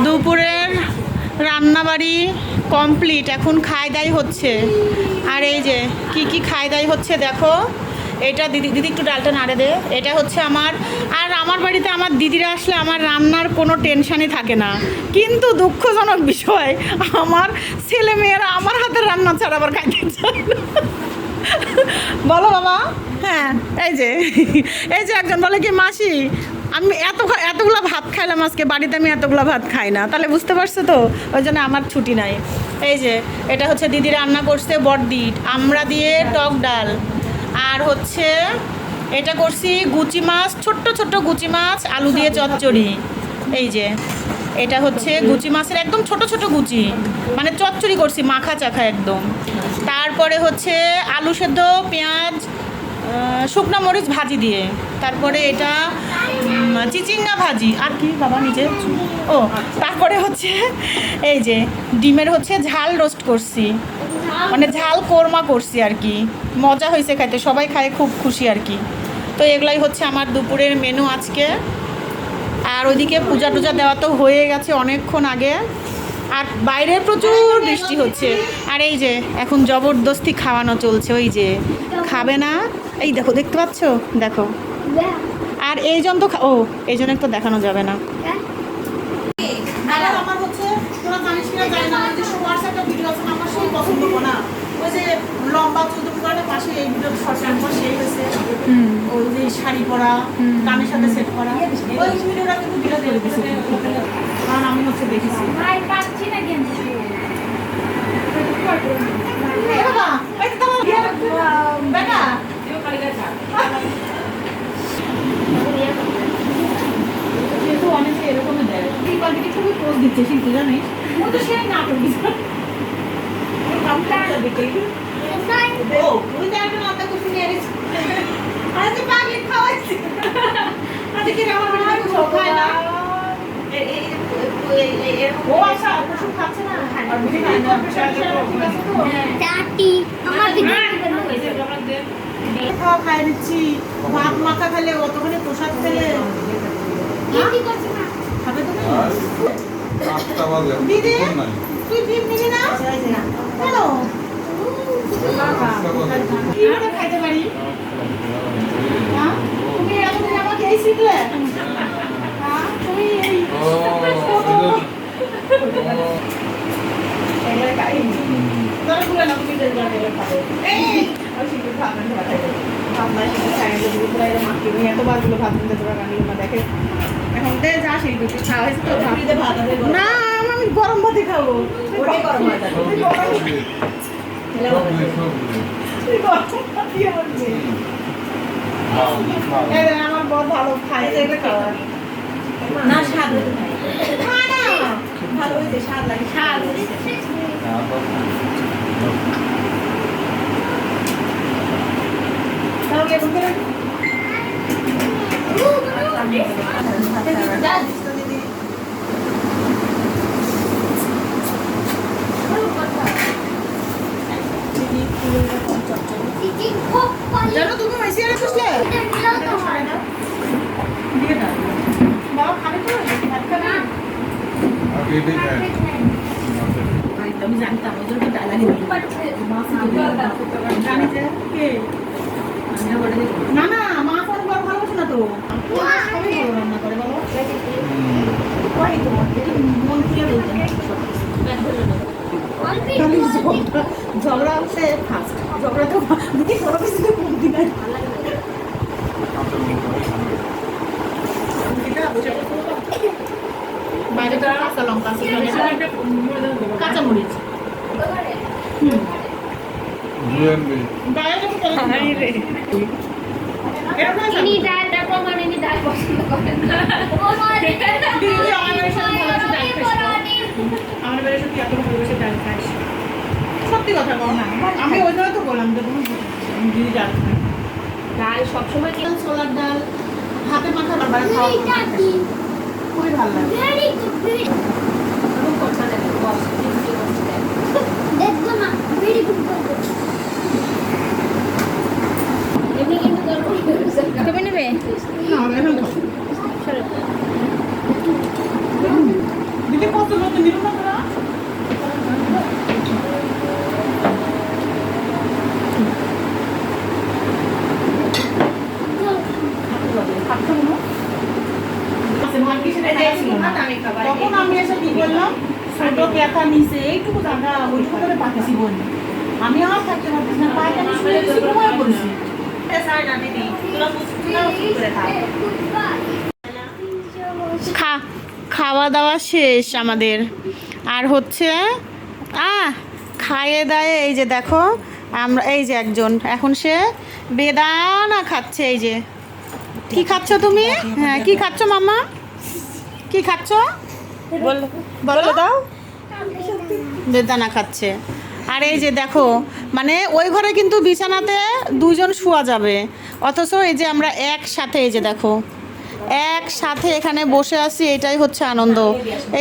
দুপুরের রান্নাবাড়ি কমপ্লিট, এখন খাই দাই হচ্ছে। আর এই যে কি কি খাই দাই হচ্ছে দেখো। এটা দিদি দিদি একটু ডালটা নাড়ে দে। এটা হচ্ছে আমার, আর আমার বাড়িতে আমার দিদিরা আসলে আমার রান্নার কোনো টেনশানই থাকে না। কিন্তু দুঃখজনক বিষয়, আমার ছেলে মেয়েরা আমার হাতের রান্না ছাড়া আবার খাইতে চায় না। বলো বাবা। হ্যাঁ এই যে একজন বলে কি মাসি আমি এতগুলো ভাত খাইলাম আজকে, বাড়িতে আমি এতগুলো ভাত খাই না। তাহলে বুঝতে পারছো তো, ওই জন্য আমার ছুটি নাই। এই যে এটা হচ্ছে দিদি রান্না করছে বড়দি আমরা দিয়ে টক ডাল, আর হচ্ছে এটা করছি গুচি মাছ, ছোট্ট ছোট্ট গুচি মাছ আলু দিয়ে চচ্চড়ি। এই যে এটা হচ্ছে গুচি মাছের একদম ছোট ছোট গুচি, মানে চচ্চড়ি করছি মাখা চাখা একদম। তারপরে হচ্ছে আলু সেদ্ধ, পেঁয়াজ, শুকনো মরিচ ভাজি দিয়ে। তারপরে এটা চিচিঙ্গা ভাজি। আর কি বাবা নিজে ও, তারপরে হচ্ছে এই যে ডিমের হচ্ছে ঝাল রোস্ট করছি, মানে ঝাল কোরমা করছি আর কি। মজা হয়েছে খাইতে, সবাই খায় খুব খুশি আর কি। তো এগুলাই হচ্ছে আমার দুপুরের মেনু আজকে। আর ওইদিকে পূজা টুজা দেওয়া তো হয়ে গেছে অনেকক্ষণ আগে। আর বাইরে প্রচুর বৃষ্টি হচ্ছে। আর এই যে এখন জবরদস্তি খাওয়ানো চলছে, ওই যে খাবে না, এই দেখো দেখতে পাচ্ছ, দেখো। আর এই জন তো ও, এই জন্য তো দেখানো যাবে না। আমার হচ্ছে তোরা জানিস কিনা জানি না, যে শোয়ার্স একটা ভিডিও আছে আমার সেই পছন্দ না, ওই যে লম্বা চুল করে পাশে এই ভিডিও শর্ট পর সেই হয়েছে, ওই যে শাড়ি পরা কানের সাথে সেট করা, ওই ভিডিওটা কিন্তু বিরাট করে দিয়েছে। কারণ আমি হচ্ছে দেখেছি অনেকে এরকমই দেয়, খুবই পোজ দিচ্ছে শিল্পী জানিস, ও তো সে না করিস খাই দিচ্ছি ভাত মাখা খেলে, অতখানি প্রসাদ খেলে দিদি তুই ডিম নিবি না কেন? কিভাবে খাইতে পারি? তুমি এতদিন আমাকে এই শিখলে, তুমি এই দেখে এখন দে যা শিল্পী খাওয়া হয়েছে তো না, আমি গরম ভাতই খাবো। আমার বর ভালো খায় না, স্বাদ ভালো হয়েছে, স্বাদ লাগে, স্বাদ জানো তুমি মাইসিয়ারে খুঁজলে বাবা খাবে তো ভাত খাবে না? আমি জানতাম ওই জন্য ডালা নিয়ে না না মা কোনো বড় ভালোবাসে না তো, সবাই ভালো রান্না করে বাবা, মন খুলে বলতে ঝগড়া হচ্ছে ফার্স্ট, ঝগড়া তো দিদি কোনো কিছুতে কমতি নাই। বাইরে তো কাঁচা লঙ্কা কাঁচামরিচ সত্যি কথা বল না, আমি ওই জন্য তো বললাম যে তুমি দিদি ডাল খাই, ডাল সবসময় ছোলার ডাল হাতে মাখা বাবার খাওয়া খুবই ভালো লাগে। দেখবো না ভেরি গুড তুমি নেবে না, দিদি তখন আমি এসে কি বললাম, ছোট ব্যথা নিচে এইটুকু জায়গা ওইটুকু ধরে পাতেছি বলি, আমি আর থাকতে পারতেছি না, পায়ে আমি শুয়েছি, ঘুমায় পড়েছি। খাওয়া দাওয়া শেষ আমাদের, আর হচ্ছে খাইয়ে দায়ে এই যে দেখো আমরা, এই যে একজন এখন সে বেদানা খাচ্ছে। এই যে কি খাচ্ছ তুমি? হ্যাঁ কি খাচ্ছ মাম্মা, কি খাচ্ছ বলো দাও? বেদানা খাচ্ছে। আর এই যে দেখো, মানে ওই ঘরে কিন্তু বিছানাতে দুজন শোয়া যাবে, অথচ এই যে আমরা একসাথে, এই যে দেখো একসাথে এখানে বসে আছি, এটাই হচ্ছে আনন্দ।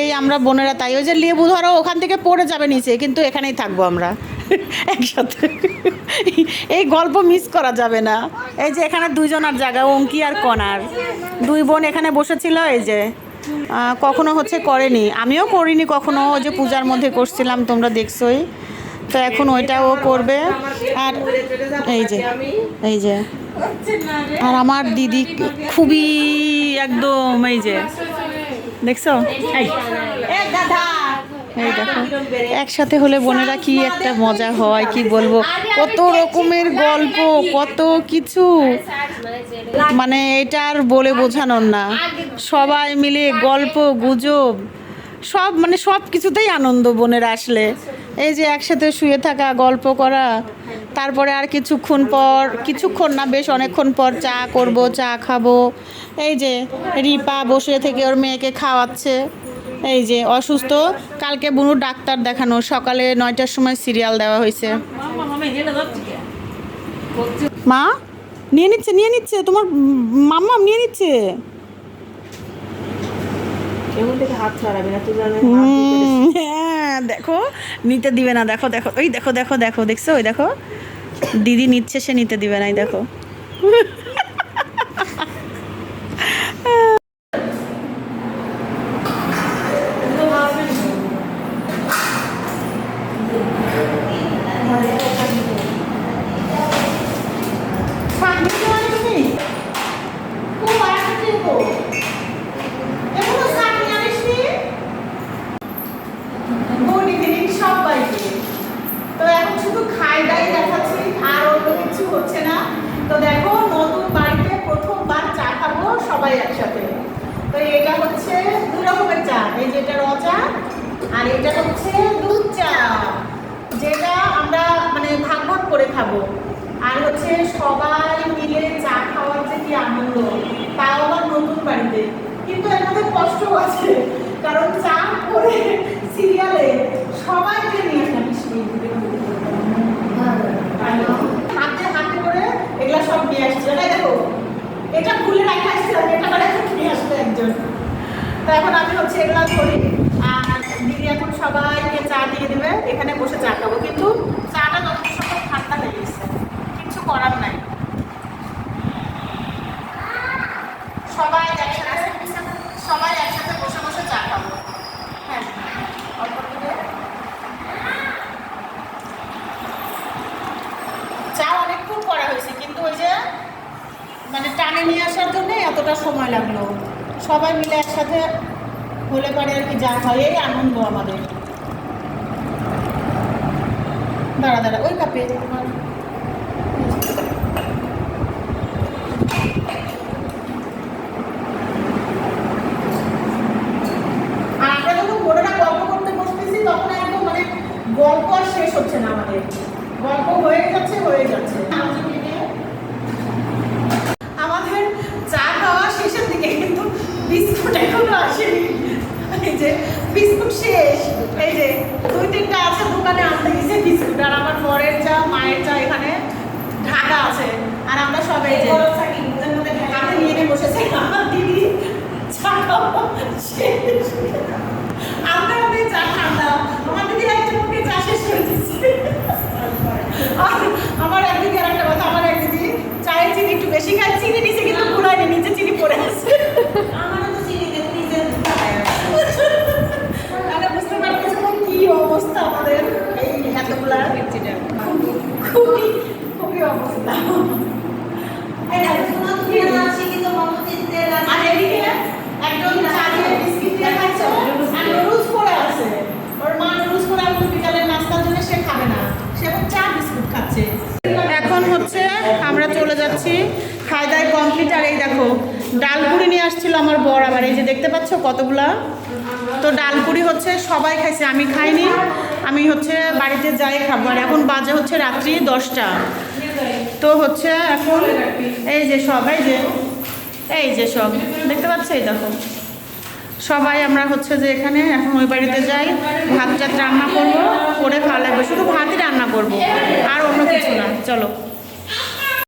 এই আমরা বোনেরা তাই, ওই যে লেবু ধরো ওখান থেকে পড়ে যাবে নিচে, কিন্তু এখানেই থাকবো আমরা একসাথে। এই গল্প মিস করা যাবে না। এই যে এখানে দুইজনের জায়গা, অঙ্কি আর কণার দুই বোন এখানে বসেছিল। এই যে কখনো হচ্ছে করেনি, আমিও করিনি কখনো, ওই যে পূজার মধ্যে করছিলাম তোমরা দেখছোই, তো এখন ওইটাও করবে। আর এই যে আর আমার দিদি খুবই একদম, এই যে দেখছো, এই দেখো একসাথে হলে বোনেরা কি একটা মজা হয়, কি বলবো, কত রকমের গল্প, কত কিছু, মানে এটা আর বলে বোঝানোর না। সবাই মিলে গল্প গুজব সব, মানে সব কিছুতেই আনন্দ বোনেরা আসলে। এই যে একসাথে শুয়ে থাকা, গল্প করা, তারপরে আর কিছুক্ষণ না, বেশ অনেকক্ষণ পর চা করব, চা খাবো। এই যে রিপা বসে থেকে ওর মেয়েকে খাওয়াচ্ছে। এই যে অসুস্থ, কালকে বুনুর ডাক্তার দেখানো, সকালে 9টার সময় সিরিয়াল দেওয়া হয়েছে। মা নিয়ে নিচ্ছে তোমার মাম্মা নিয়ে নিচ্ছে। হ্যাঁ দেখো নিতে দিবে না, দেখো দেখো ওই দেখো দেখো দেখো দেখছো, ওই দেখো দিদি নিচ্ছে, সে নিতে দিবে না, দেখো। তো এখন শুধু খাই দাই দেখাচ্ছি, আর অন্য কিছু হচ্ছে না। তো দেখো নতুন বাড়িতে প্রথমবার চা খাবো সবাই একসাথে। তো এটা হচ্ছে দুই রকমের চা, এই যেটা র চা, আর এটা হচ্ছে দুধ চা, যেটা আমরা মানে ভাগ ভাগ করে খাবো। আর হচ্ছে সবাই মিলে চা খাওয়ার যে কি আনন্দ, তাও আবার নতুন বাড়িতে। কিন্তু এর মধ্যে কষ্ট আছে, কারণ চা করে সিরিয়ালে সবাইকে নিয়ে হাতে হাতে করে এগুলা সব নিয়ে আসছে। দেখো এটা খুলে রাখা আসছে, এটা করে নিয়ে আসবে একজন। তো এখন আমি হচ্ছে এগুলা করি, আর দিদি এখন সবাইকে চা দিয়ে দেবে, এখানে বসে চা খাবো। কিন্তু চাটা যথেষ্ট ঠান্ডা হয়ে গেছে, কিছু করার নাই। সবাই একসাথে বসে বসে চা খাবো। হ্যাঁ অল্প করে চা অনেকক্ষণ করা হয়েছে, কিন্তু ওই যে মানে টানে নিয়ে আসার জন্য এতটা সময় লাগলো। সবাই মিলে একসাথে হলে পারে আর কি যা হয়, এই আনন্দ আমাদের। দাঁড়া ওই কাপে গল্প আর শেষ হচ্ছে না, আমাদের গল্প হয়ে যাচ্ছে। আমাদের চা খাওয়া শেষের দিকে, কিন্তু বিস্কুট এখনো আসেনি। এই যে বিস্কুট শেষ, এই যে 2-3টা আছে দোকানে আনতে গেছে বিস্কুট। আর আমার বরের চা, মায়ের চা এখানে ঢাকা আছে, আর আমরা সবাই যে হাতে নিয়ে বসেছি। আমার দিদি চা খাওয়া শেষ, আমরা চা ঠান্ডা, আমার দিদি একজনকে চা শেষ করে দিচ্ছে। আমার একদিকে আর একটা কথা, আমার একদিদি চায়ের চিনি একটু বেশি খায়, চিনি নিচে কিন্তু পুরাইনি, নিচে চিনি পড়ে আছে। আমারও তো চিনি নিচে বুঝতে পারতেছি কি অবস্থা আমাদের, এই এতগুলা খুবই খুবই অবস্থা। আর এদিকে একজন চা দিয়ে বিস্কিট দিয়ে খাচ্ছে, দেখো ডালপুরি নিয়ে আসছিল আমার বর, আবার এই যে দেখতে পাচ্ছ কতগুলা। তো ডালপুরি হচ্ছে সবাই খাইছে, আমি খাইনি, আমি হচ্ছে বাড়িতে যাই খাবো। আর এখন বাজে হচ্ছে রাত্রি 10টা। তো হচ্ছে এখন এই যে সবাই এই যে সব দেখতে পাচ্ছ, এই দেখো সবাই আমরা হচ্ছে যে এখানে এখন ওই বাড়িতে যাই, ভাত রান্না করবো, করে খাওয়া লাগবে, শুধু ভাতই রান্না করবো আর অন্য কিছু না। চলো।